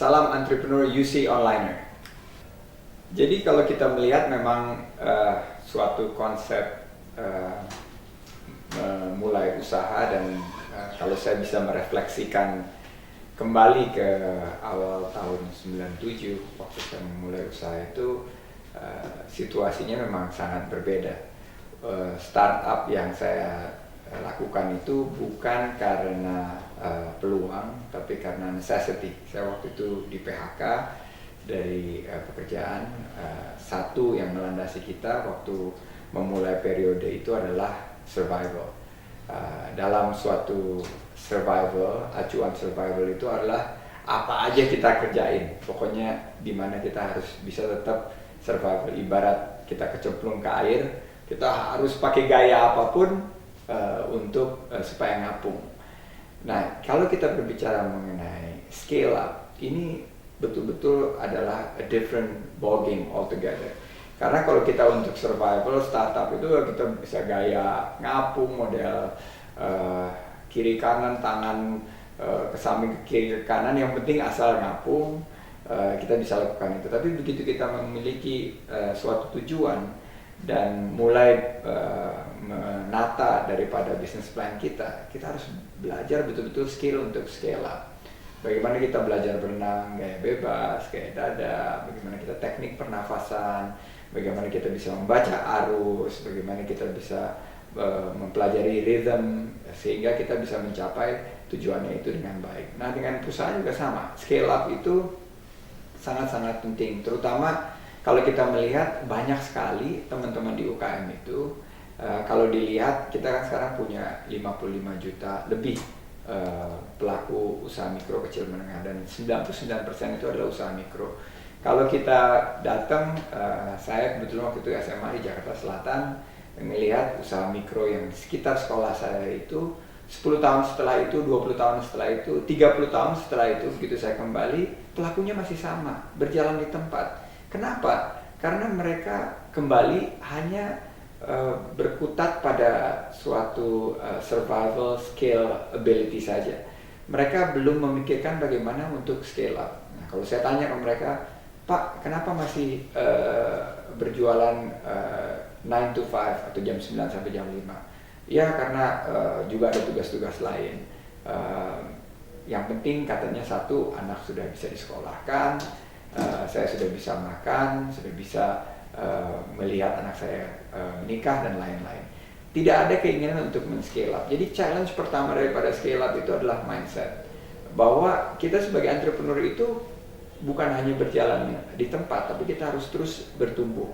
Salam entrepreneur UC Onliner. Jadi kalau kita melihat memang suatu konsep memulai usaha dan kalau saya bisa merefleksikan kembali ke awal tahun 97 waktu saya memulai usaha itu situasinya memang sangat berbeda. Startup yang saya lakukan itu bukan karena peluang tapi karena necessity. Saya waktu itu di PHK dari pekerjaan. Satu yang melandasi kita waktu memulai periode itu adalah survival. Dalam suatu survival, acuan survival itu adalah apa aja kita kerjain, pokoknya dimana kita harus bisa tetap survival. Ibarat kita kecemplung ke air, kita harus pakai gaya apapun untuk supaya ngapung. Nah, kalau kita berbicara mengenai scale up, ini betul-betul adalah a different ball game altogether. Karena kalau kita untuk survival startup itu kita bisa gaya ngapung, model kiri kanan, tangan ke samping ke kiri ke kanan, yang penting asal ngapung, kita bisa lakukan itu. Tapi begitu kita memiliki suatu tujuan dan mulai menata daripada business plan kita harus belajar betul-betul skill untuk scale up. Bagaimana kita belajar berenang, gaya bebas, gaya dada, bagaimana kita teknik pernafasan, bagaimana kita bisa membaca arus, bagaimana kita bisa mempelajari rhythm sehingga kita bisa mencapai tujuannya itu dengan baik. Nah, dengan perusahaan juga sama, scale up itu sangat-sangat penting, terutama kalau kita melihat banyak sekali teman-teman di UKM itu, kalau dilihat kita kan sekarang punya 55 juta lebih pelaku usaha mikro, kecil, menengah, dan 99% itu adalah usaha mikro. Kalau kita datang, saya kebetulan waktu itu SMA di Jakarta Selatan, melihat usaha mikro yang di sekitar sekolah saya itu 10 tahun setelah itu, 20 tahun setelah itu, 30 tahun setelah itu, begitu saya kembali, pelakunya masih sama, berjalan di tempat. Kenapa? Karena mereka kembali hanya berkutat pada suatu survival skill ability saja. Mereka belum memikirkan bagaimana untuk scale up. Nah, kalau saya tanya ke mereka, Pak, kenapa masih berjualan 9 to 5 atau jam 9 sampai jam 5? Ya, karena juga ada tugas-tugas lain. Yang penting katanya satu, anak sudah bisa disekolahkan, saya sudah bisa makan, sudah bisa melihat anak saya menikah dan lain-lain. Tidak ada keinginan untuk men-scale up. Jadi challenge pertama daripada scale up itu adalah mindset. Bahwa kita sebagai entrepreneur itu bukan hanya berjalan di tempat, tapi kita harus terus bertumbuh.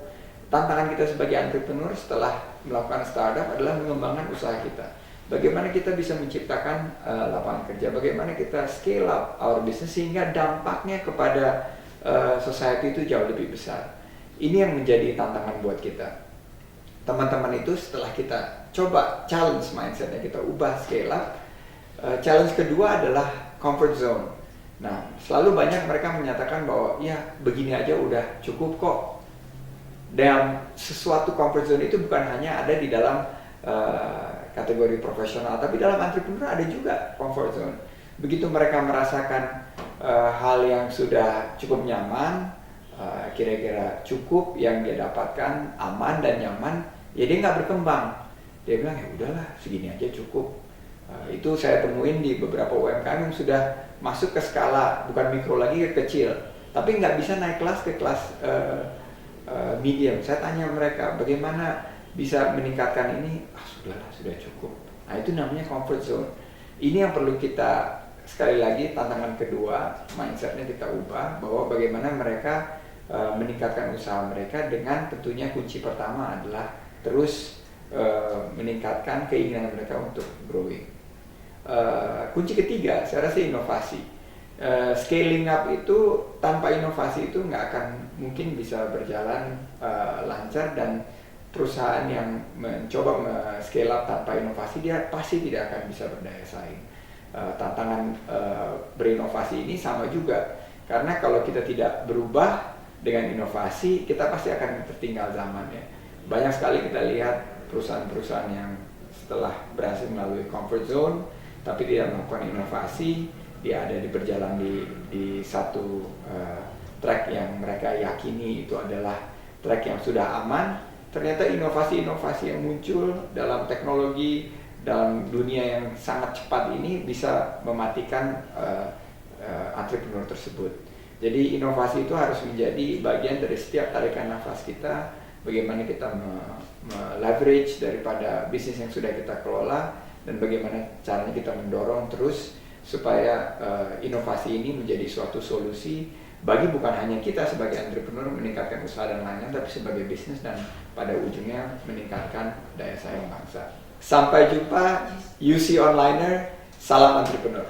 Tantangan kita sebagai entrepreneur setelah melakukan startup adalah mengembangkan usaha kita. Bagaimana kita bisa menciptakan lapangan kerja, bagaimana kita scale up our business sehingga dampaknya kepada society itu jauh lebih besar. Ini yang menjadi tantangan buat kita. Teman-teman itu setelah kita coba challenge mindsetnya, kita ubah scale up. Challenge kedua adalah comfort zone. Nah, selalu banyak mereka menyatakan bahwa ya begini aja udah cukup kok. Dan sesuatu comfort zone itu bukan hanya ada di dalam kategori profesional, tapi dalam entrepreneur ada juga comfort zone. Begitu mereka merasakan hal yang sudah cukup nyaman, kira-kira cukup yang dia dapatkan, aman dan nyaman, ya dia nggak berkembang. Dia bilang ya udahlah segini aja cukup. Itu saya temuin di beberapa UMKM yang sudah masuk ke skala bukan mikro lagi, ke kecil, tapi nggak bisa naik kelas ke kelas medium. Saya tanya mereka bagaimana bisa meningkatkan ini, sudahlah, sudah cukup. Nah, itu namanya comfort zone. Ini yang perlu kita, sekali lagi tantangan kedua, mindsetnya kita ubah, bahwa bagaimana mereka meningkatkan usaha mereka dengan tentunya kunci pertama adalah terus meningkatkan keinginan mereka untuk growing. Kunci ketiga saya rasa inovasi. Scaling up itu tanpa inovasi itu nggak akan mungkin bisa berjalan lancar, dan perusahaan yang mencoba scale up tanpa inovasi dia pasti tidak akan bisa berdaya saing. Tantangan berinovasi ini sama juga, karena kalau kita tidak berubah dengan inovasi, kita pasti akan tertinggal zaman ya. Banyak sekali kita lihat perusahaan-perusahaan yang setelah berhasil melalui comfort zone tapi tidak melakukan inovasi, dia ada di berjalan di satu track yang mereka yakini itu adalah track yang sudah aman, ternyata inovasi-inovasi yang muncul dalam teknologi dalam dunia yang sangat cepat ini bisa mematikan entrepreneur tersebut. Jadi inovasi itu harus menjadi bagian dari setiap tarikan nafas kita, bagaimana kita leverage daripada bisnis yang sudah kita kelola, dan bagaimana caranya kita mendorong terus supaya inovasi ini menjadi suatu solusi bagi bukan hanya kita sebagai entrepreneur meningkatkan usaha dan lainnya, tapi sebagai bisnis dan pada ujungnya meningkatkan daya saing bangsa. Sampai jumpa, UC Onliner, salam entrepreneur.